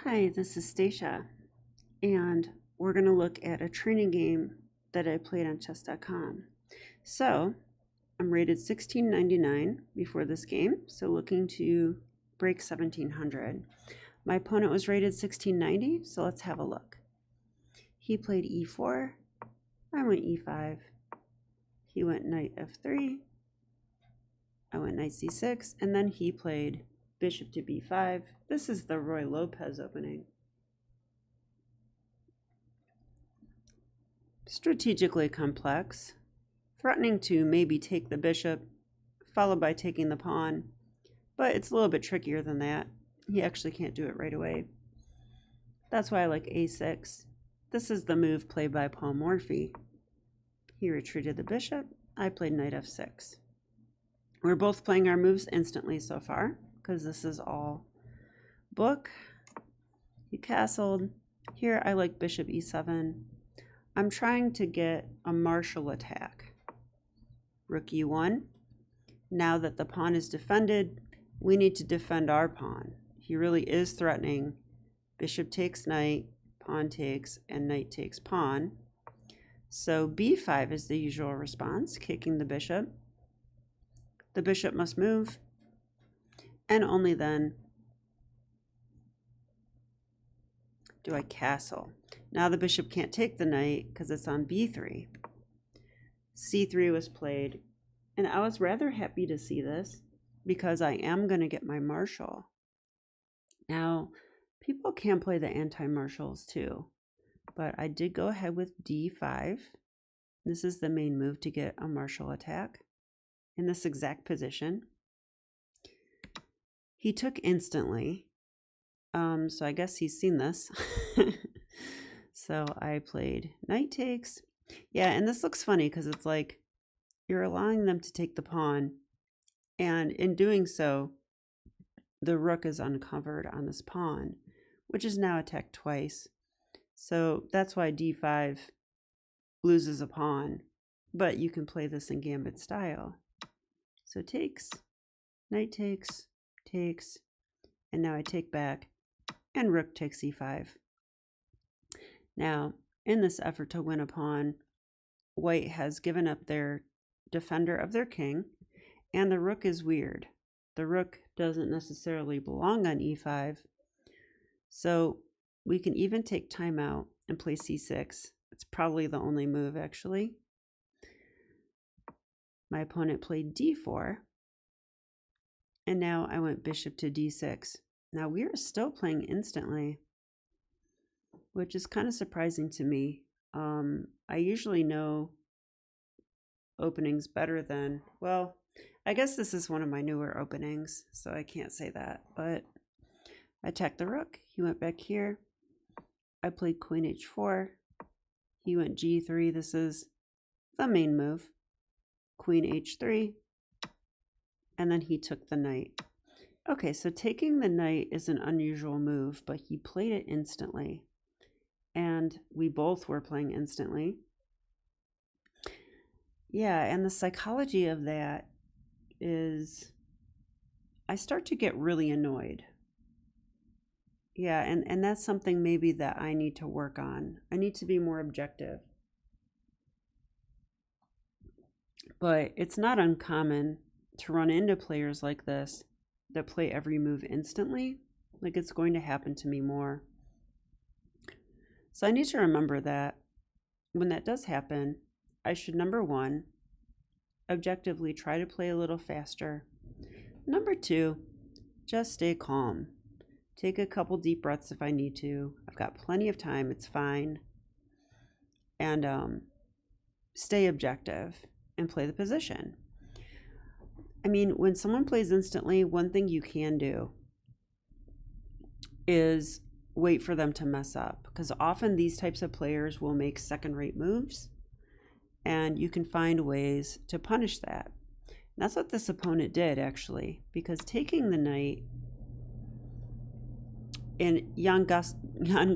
Hi, this is Stacia, and we're going to look at a training game that I played on chess.com. So, I'm rated 1699 before this game, so looking to break 1700. My opponent was rated 1690, so let's have a look. He played e4, I went e5, he went knight f3, I went knight c6, and then he played bishop to b5. This is the Roy Lopez opening. Strategically complex, threatening to maybe take the bishop, followed by taking the pawn, but it's a little bit trickier than that. He actually can't do it right away. That's why I like a6. This is the move played by Paul Morphy. He retreated the bishop. I played knight f6. We're both playing our moves instantly so far, because this is all book. He castled. Here I like bishop e7. I'm trying to get a martial attack. Rook e1. Now that the pawn is defended, we need to defend our pawn. He really is threatening. Bishop takes knight, pawn takes, and knight takes pawn. So b5 is the usual response, kicking the bishop. The bishop must move, and only then do I castle. Now the bishop can't take the knight because it's on b3. c3 was played, and I was rather happy to see this because I am going to get my marshal. Now, people can play the anti-marshals too, but I did go ahead with d5. This is the main move to get a marshal attack in this exact position. He took instantly, so I guess he's seen this. So I played knight takes. Yeah, and this looks funny because it's like you're allowing them to take the pawn, and in doing so, the rook is uncovered on this pawn, which is now attacked twice. So that's why d5 loses a pawn, but you can play this in gambit style. So takes, knight takes, takes, and now I take back, and rook takes e5. Now, in this effort to win a pawn, white has given up their defender of their king, and the rook is weird. The rook doesn't necessarily belong on e5, so we can even take time out and play c6. It's probably the only move, actually. My opponent played d4, and now I went bishop to d6. Now we are still playing instantly, which is kind of surprising to me. I usually know openings better than, well, I guess this is one of my newer openings, so I can't say that, but I attacked the rook. He went back here. I played queen h4. He went g3. This is the main move. Queen h3. And then he took the knight. Okay, so taking the knight is an unusual move, but he played it instantly. And we both were playing instantly. Yeah, and the psychology of that is I start to get really annoyed. Yeah, and that's something maybe that I need to work on. I need to be more objective. But it's not uncommon to run into players like this that play every move instantly. Like, it's going to happen to me more. So I need to remember that when that does happen, I should, number one, objectively try to play a little faster. Number two, just stay calm. Take a couple deep breaths if I need to. I've got plenty of time. It's fine. And stay objective and play the position. I mean, when someone plays instantly, one thing you can do is wait for them to mess up, because often these types of players will make second-rate moves, and you can find ways to punish that. And that's what this opponent did, actually, because taking the knight in Jan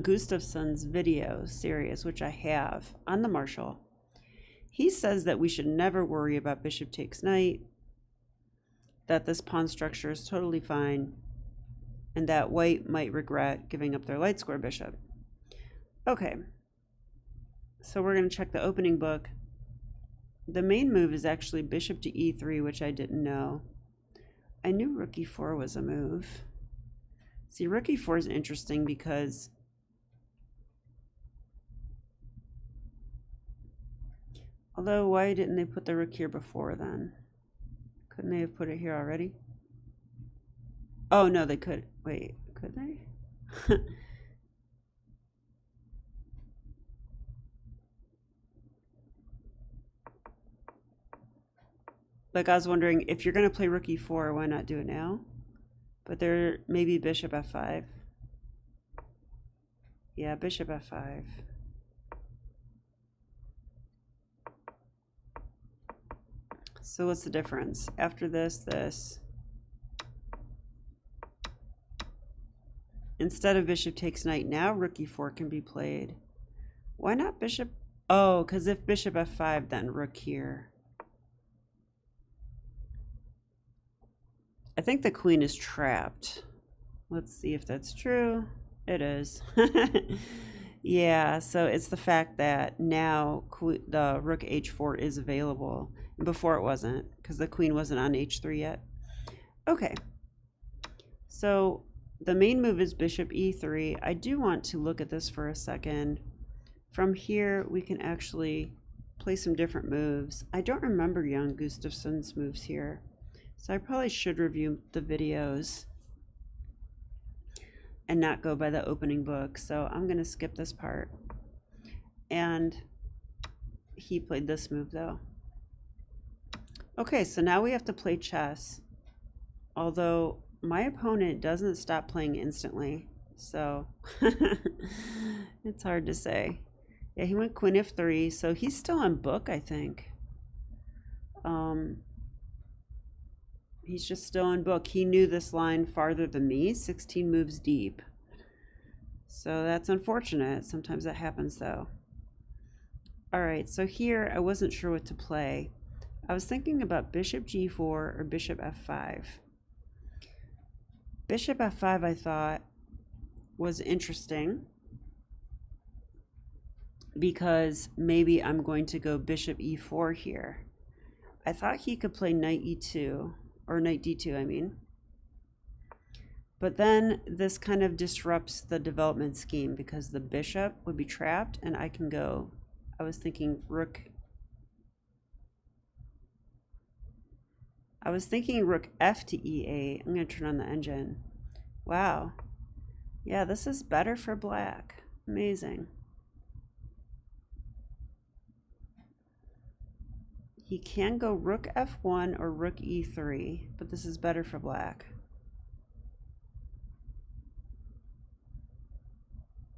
Gustafsson's video series, which I have on the marshal, he says that we should never worry about bishop takes knight, that this pawn structure is totally fine, and that white might regret giving up their light square bishop. Okay, so we're going to check the opening book. The main move is actually bishop to e3, which I didn't know. I knew rook e4 was a move. See, rook e4 is interesting because although, why didn't they put the rook here before then? Couldn't they have put it here already? Oh, no, they could. Wait, could they? Like, I was wondering, if you're going to play rook e4, why not do it now? But there, maybe bishop f5. Yeah, bishop f5. So what's the difference? After this, this. Instead of bishop takes knight, now rook e4 can be played. Why not bishop? Oh, because if bishop f5, then rook here. I think the queen is trapped. Let's see if that's true. It is. Yeah, so it's the fact that now the rook h4 is available. Before it wasn't, because the queen wasn't on h3 yet. Okay. So the main move is bishop e3. I do want to look at this for a second. From here, we can actually play some different moves. I don't remember Jan Gustafsson's moves here, so I probably should review the videos and not go by the opening book. So I'm going to skip this part. And he played this move, though. Okay, so now we have to play chess. Although my opponent doesn't stop playing instantly, so it's hard to say. Yeah, he went queen f3, so he's still on book, I think. He's just still on book. He knew this line farther than me, 16 moves deep. So that's unfortunate. Sometimes that happens, though. All right, so here I wasn't sure what to play. I was thinking about bishop g4 or bishop f5. Bishop f5 I thought was interesting because maybe I'm going to go bishop e4 here. I thought he could play knight e2, or knight d2 I mean. But then this kind of disrupts the development scheme because the bishop would be trapped and I can go, I was thinking rook f to e8. I'm going to turn on the engine. Wow. Yeah, this is better for black. Amazing. He can go rook f1 or rook e3, but this is better for black.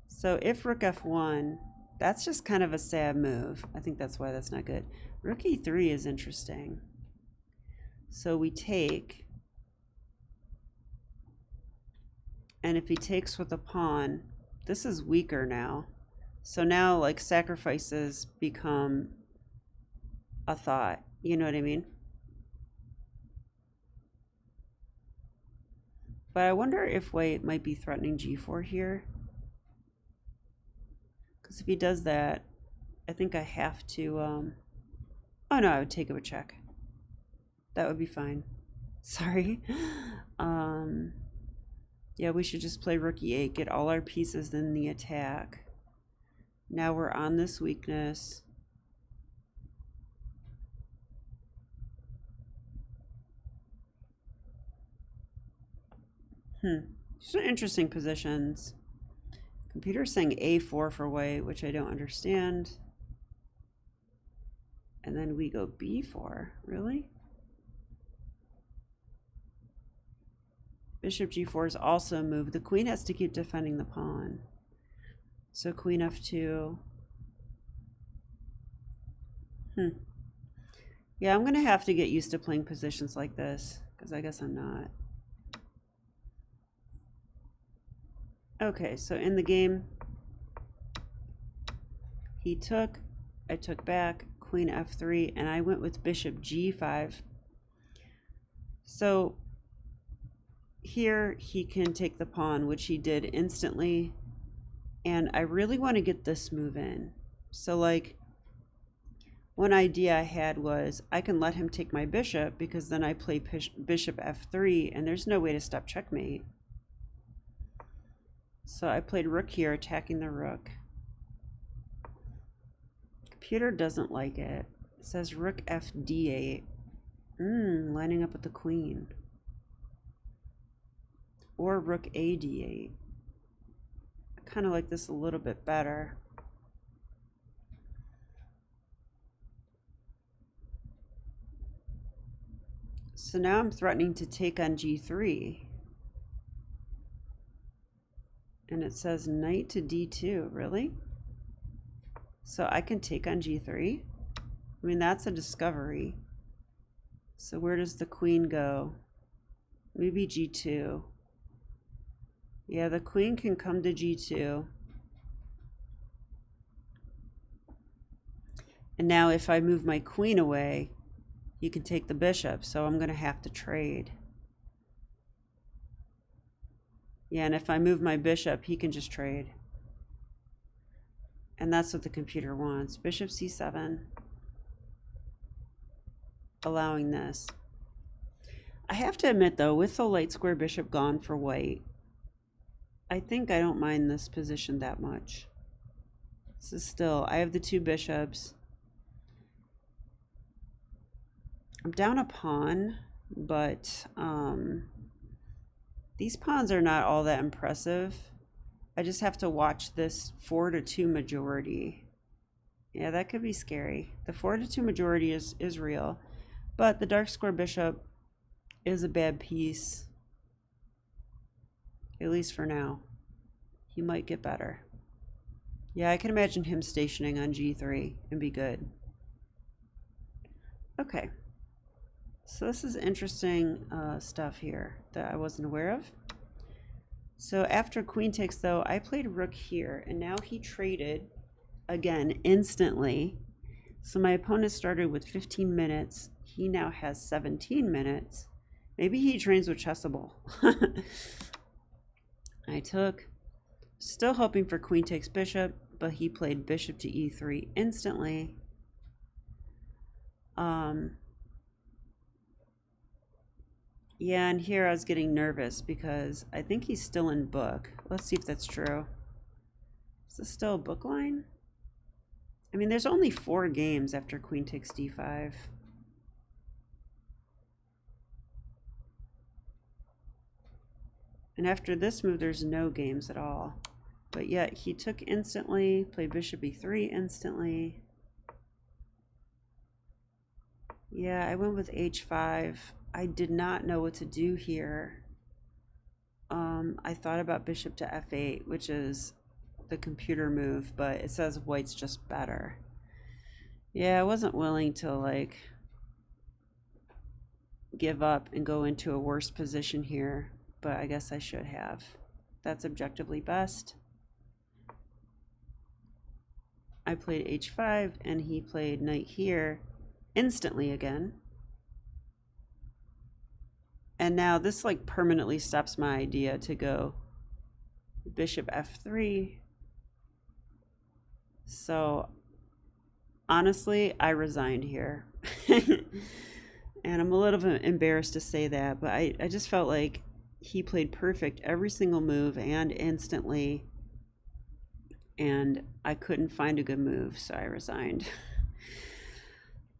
So if rook f1, that's just kind of a sad move. I think that's why that's not good. Rook e3 is interesting. So we take, and if he takes with a pawn, this is weaker now. So now like sacrifices become a thought. You know what I mean? But I wonder if white might be threatening g4 here. Because if he does that, I think I have to, oh no, I would take it with check. That would be fine. Sorry. Yeah, we should just play rook e8, get all our pieces in the attack. Now we're on this weakness. These are interesting positions. Computer's saying a4 for white, which I don't understand. And then we go b4. Really? Bishop g4 is also a move. The queen has to keep defending the pawn. So queen f2. Yeah, I'm going to have to get used to playing positions like this, because I guess I'm not. Okay, so in the game, he took, I took back, queen f3, and I went with bishop g5. So here he can take the pawn, which he did instantly. And I really want to get this move in. So like, one idea I had was I can let him take my bishop because then I play bishop f3 and there's no way to stop checkmate. So I played rook here, attacking the rook. Computer doesn't like it. It says rook f d8. Lining up with the queen. Or rook a d8. I kind of like this a little bit better. So now I'm threatening to take on g3. And it says knight to d2, really? So I can take on g3? I mean, that's a discovery. So where does the queen go? Maybe g2. Yeah, the queen can come to g2. And now if I move my queen away, he can take the bishop, so I'm going to have to trade. Yeah, and if I move my bishop, he can just trade. And that's what the computer wants. Bishop c7. Allowing this. I have to admit, though, with the light square bishop gone for white, I think I don't mind this position that much. This is still, I have the two bishops. I'm down a pawn, but these pawns are not all that impressive. I just have to watch this 4-2 majority. Yeah, that could be scary. The 4-2 majority is real, but the dark square bishop is a bad piece, at least for now. He might get better. Yeah, I can imagine him stationing on g3 and be good. Okay. So this is interesting stuff here that I wasn't aware of. So after queen takes, though, I played rook here, and now he traded again instantly. So my opponent started with 15 minutes. He now has 17 minutes. Maybe he trains with Chessable. I took, still hoping for queen takes bishop, but he played bishop to e3 instantly. Yeah, and here I was getting nervous because I think he's still in book. Let's see if that's true. Is this still a book line? I mean, there's only 4 games after queen takes d5. And after this move, there's no games at all. But yet he took instantly, played bishop e3 instantly. Yeah, I went with h5. I did not know what to do here. I thought about bishop to f8, which is the computer move, but it says white's just better. Yeah, I wasn't willing to like give up and go into a worse position here, but I guess I should have. That's objectively best. I played h5 and he played knight here instantly again. And now this like permanently stops my idea to go bishop f3. So honestly, I resigned here. And I'm a little bit embarrassed to say that, but I just felt like he played perfect every single move and instantly, and I couldn't find a good move, so I resigned.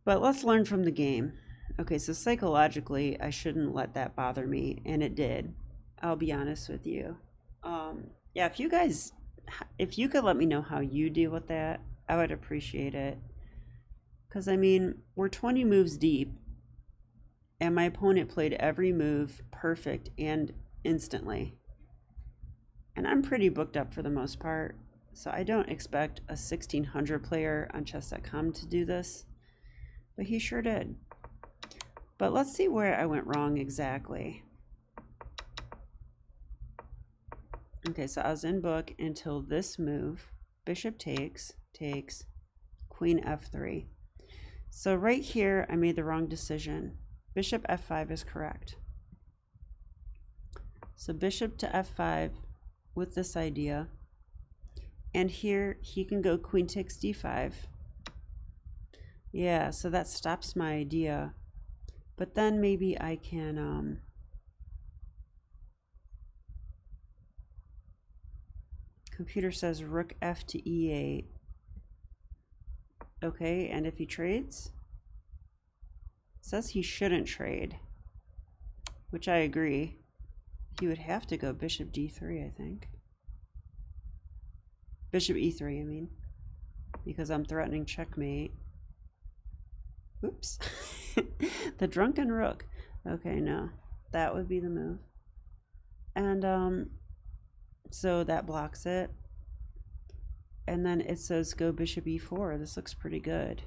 But let's learn from the game. Okay, so psychologically, I shouldn't let that bother me, and it did. I'll be honest with you. Yeah, if you could let me know how you deal with that, I would appreciate it. Because, I mean, we're 20 moves deep, and my opponent played every move perfect and instantly. And I'm pretty booked up for the most part, so I don't expect a 1600 player on chess.com to do this, but he sure did. But let's see where I went wrong exactly. Okay, so I was in book until this move. Bishop takes, queen f3. So right here, I made the wrong decision. Bishop f5 is correct. So bishop to f5 with this idea. And here he can go queen takes d5. Yeah, so that stops my idea. But then maybe I can computer says rook f to e8. Okay, and if he trades? It says he shouldn't trade, which I agree. He would have to go bishop d3, I think. Bishop e3, I mean, because I'm threatening checkmate. Oops. The drunken rook. Okay, no, that would be the move. And so that blocks it. And then it says go bishop e4. This looks pretty good.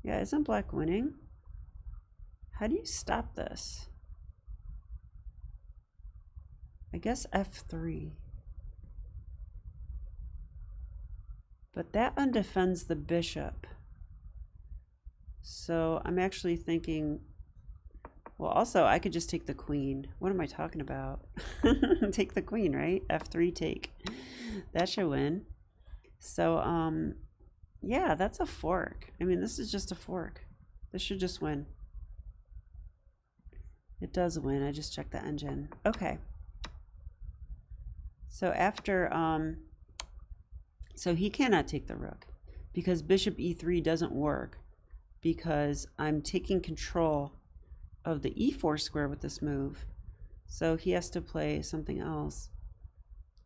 Yeah, isn't black winning? How do you stop this? I guess f3. But that undefends the bishop. So I'm actually thinking, well, also I could just take the queen. What am I talking about? Take the queen, right? f3 take. That should win. So yeah, that's a fork. I mean, this is just a fork. This should just win. It does win. I just checked the engine. Okay. So after so he cannot take the rook because bishop e3 doesn't work because I'm taking control of the e4 square with this move. So he has to play something else.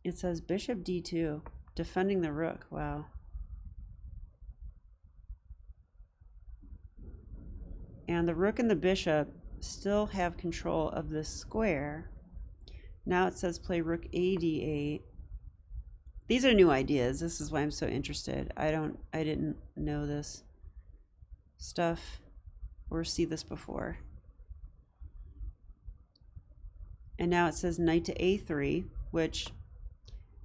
It says bishop d2, defending the rook. Wow. And the rook and the bishop still have control of this square. Now it says play rook a d8. These are new ideas. This is why I'm so interested. I didn't know this stuff or see this before. And now it says knight to a3, which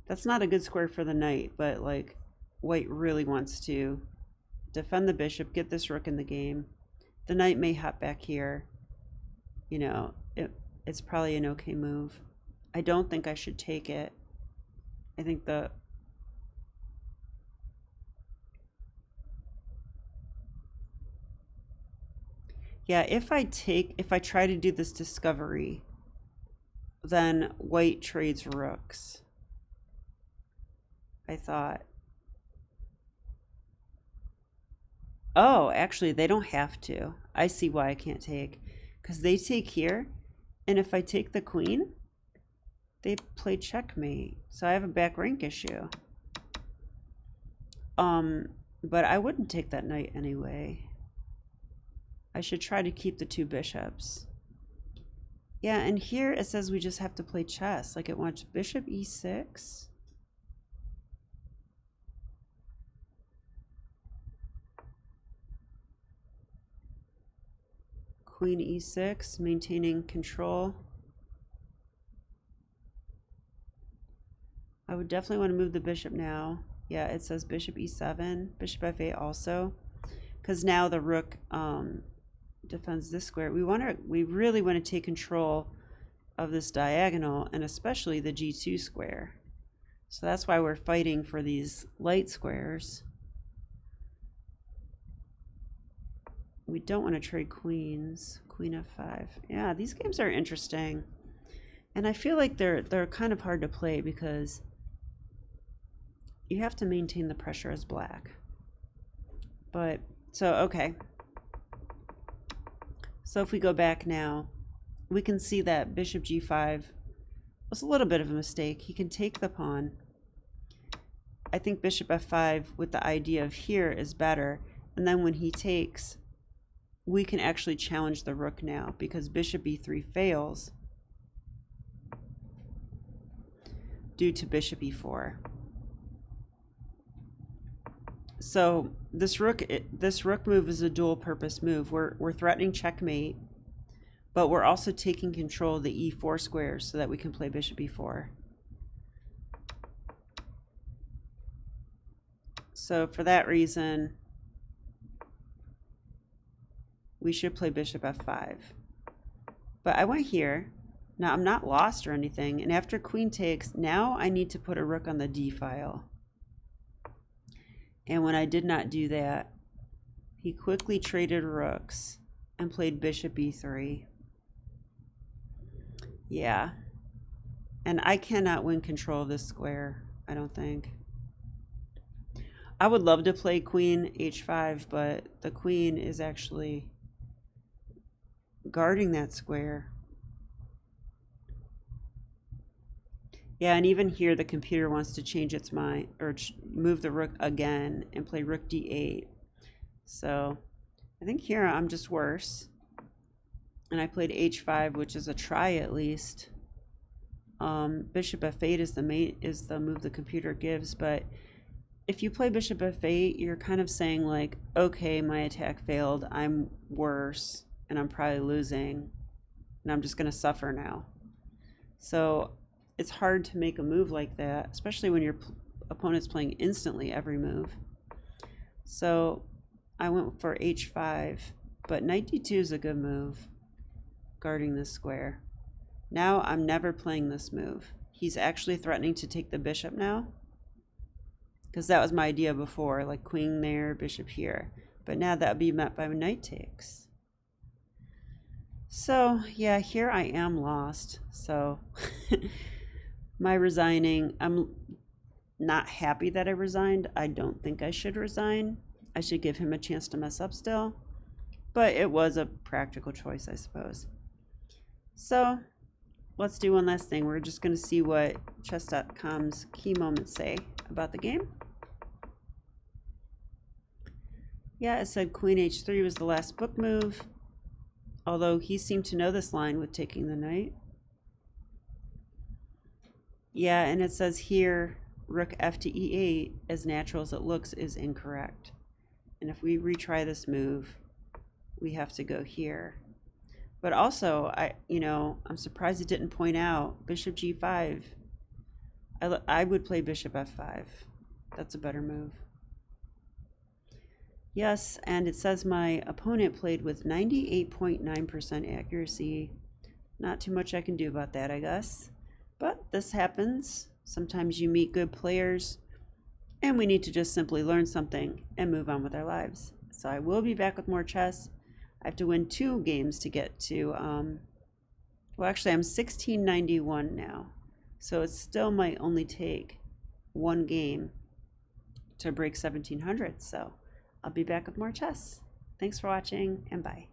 that's not a good square for the knight, but like white really wants to defend the bishop, get this rook in the game. The knight may hop back here. You know, it's probably an okay move. I don't think I should take it. I think yeah, if I try to do this discovery, then white trades rooks. I thought. Oh, actually, they don't have to. I see why I can't take. Because they take here, and if I take the queen, they play checkmate. So I have a back rank issue. But I wouldn't take that knight anyway. I should try to keep the two bishops. Yeah, and here it says we just have to play chess. Like it wants bishop e6. Queen e6, maintaining control. I would definitely want to move the bishop now. Yeah, it says bishop e7, bishop f8 also. Because now the rook defends this square. We really want to take control of this diagonal, and especially the g2 square. So that's why we're fighting for these light squares. We don't want to trade queens. Queen f5. Yeah, these games are interesting. And I feel like they're kind of hard to play because you have to maintain the pressure as black. But, so, okay. So if we go back now, we can see that bishop g5 was a little bit of a mistake. He can take the pawn. I think bishop f5 with the idea of here is better. And then when he takes, we can actually challenge the rook now because bishop e3 fails due to bishop e4. So this rook move is a dual purpose move. We're threatening checkmate, but we're also taking control of the e4 squares so that we can play bishop e4. So for that reason, we should play bishop f5. But I went here. Now I'm not lost or anything. And after queen takes, now I need to put a rook on the d file. And when I did not do that, he quickly traded rooks and played bishop e3. Yeah. And I cannot win control of this square, I don't think. I would love to play queen h5, but the queen is actually guarding that square. Yeah, and even here the computer wants to change its mind, or move the rook again and play rook d8. So I think here I'm just worse. And I played h5, which is a try at least. Bishop f8 is the move the computer gives, but if you play bishop f8, you're kind of saying like, okay, my attack failed, I'm worse, and I'm probably losing, and I'm just going to suffer now. So it's hard to make a move like that, especially when your opponent's playing instantly every move. So I went for h5, but knight d2 is a good move, guarding this square. Now I'm never playing this move. He's actually threatening to take the bishop now, because that was my idea before, like queen there, bishop here. But now that would be met by knight takes. So yeah, here I am lost. So my resigning, I'm not happy that I resigned. I don't think I should resign. I should give him a chance to mess up still. But it was a practical choice, I suppose. So let's do one last thing. We're just going to see what chess.com's key moments say about the game. Yeah, it said queen h3 was the last book move, although he seemed to know this line with taking the knight. Yeah, and it says here rook f to e8, as natural as it looks, is incorrect. And if we retry this move, we have to go here. But also, I'm surprised it didn't point out bishop g5. I would play bishop f5. That's a better move. Yes, and it says my opponent played with 98.9% accuracy. Not too much I can do about that, I guess. But this happens. Sometimes you meet good players, and we need to just simply learn something and move on with our lives. So I will be back with more chess. I have to win 2 games to get to, well, actually, I'm 1691 now. So it still might only take 1 game to break 1700. So I'll be back with more chess. Thanks for watching, and bye.